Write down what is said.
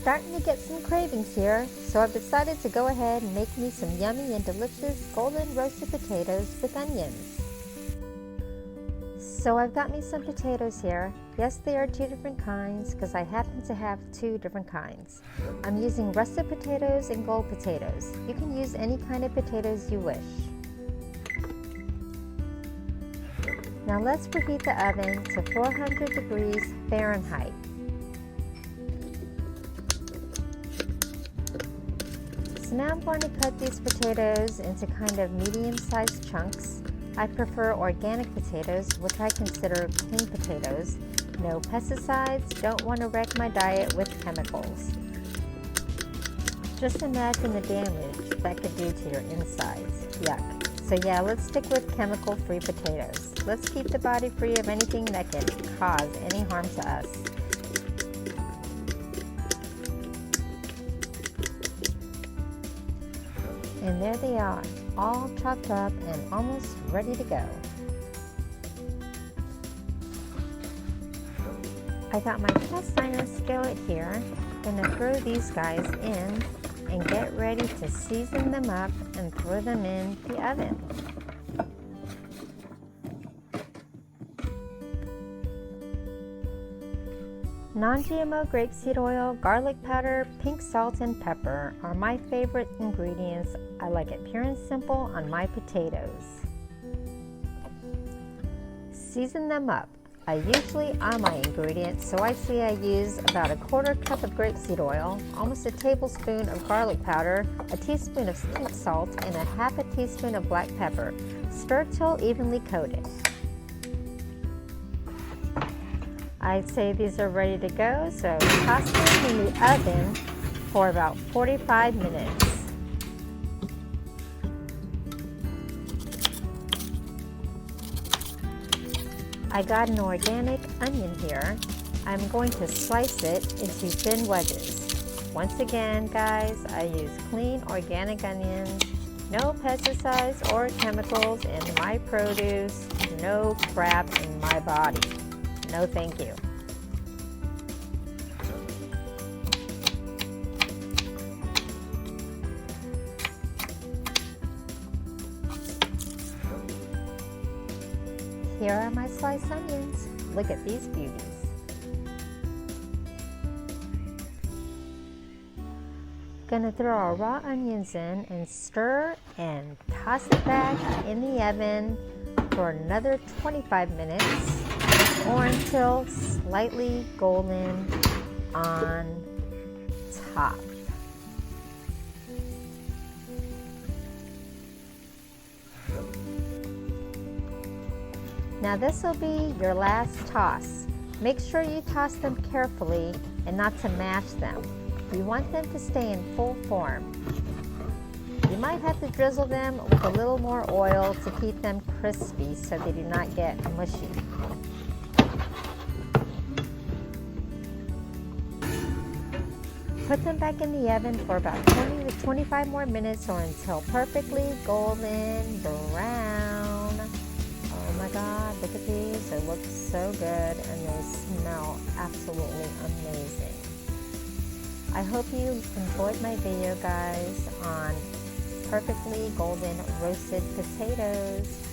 starting to get some cravings here, so I've decided to go ahead and make me some yummy and delicious golden roasted potatoes with onions. So I've got me some potatoes here. Yes, they are two different kinds because I happen to have two different kinds. I'm using russet potatoes and gold potatoes. You can use any kind of potatoes you wish. Now let's preheat the oven to 400 degrees Fahrenheit. So now I'm going to cut these potatoes into kind of medium-sized chunks. I prefer organic potatoes, which I consider clean potatoes. No pesticides, don't want to wreck my diet with chemicals. Just imagine the damage that could do to your insides. Yuck. So yeah, let's stick with chemical-free potatoes. Let's keep the body free of anything that can cause any harm to us. And there they are, all chopped up and almost ready to go. I got my cast iron skillet here. Gonna throw these guys in and get ready to season them up and throw them in the oven. Non-GMO grapeseed oil, garlic powder, pink salt, and pepper are my favorite ingredients. I like it pure and simple on my potatoes. Season them up. I usually add my ingredients, so I say I use about a quarter cup of grapeseed oil, almost a tablespoon of garlic powder, a teaspoon of pink salt, and a half a teaspoon of black pepper. Stir till evenly coated. I'd say these are ready to go, so toss them in the oven for about 45 minutes. I got an organic onion here. I'm going to slice it into thin wedges. Once again, guys, I use clean organic onions, no pesticides or chemicals in my produce, no crap in my body. No, thank you. Here are my sliced onions. Look at these beauties. Gonna throw our raw onions in and stir and toss it back in the oven for another 25 minutes or until slightly golden on top. Now this will be your last toss. Make sure you toss them carefully and not to mash them. You want them to stay in full form. You might have to drizzle them with a little more oil to keep them crispy so they do not get mushy. Put them back in the oven for about 20 to 25 more minutes or until perfectly golden brown. Oh my God, look at these. They look so good and they smell absolutely amazing. I hope you enjoyed my video, guys, on perfectly golden roasted potatoes.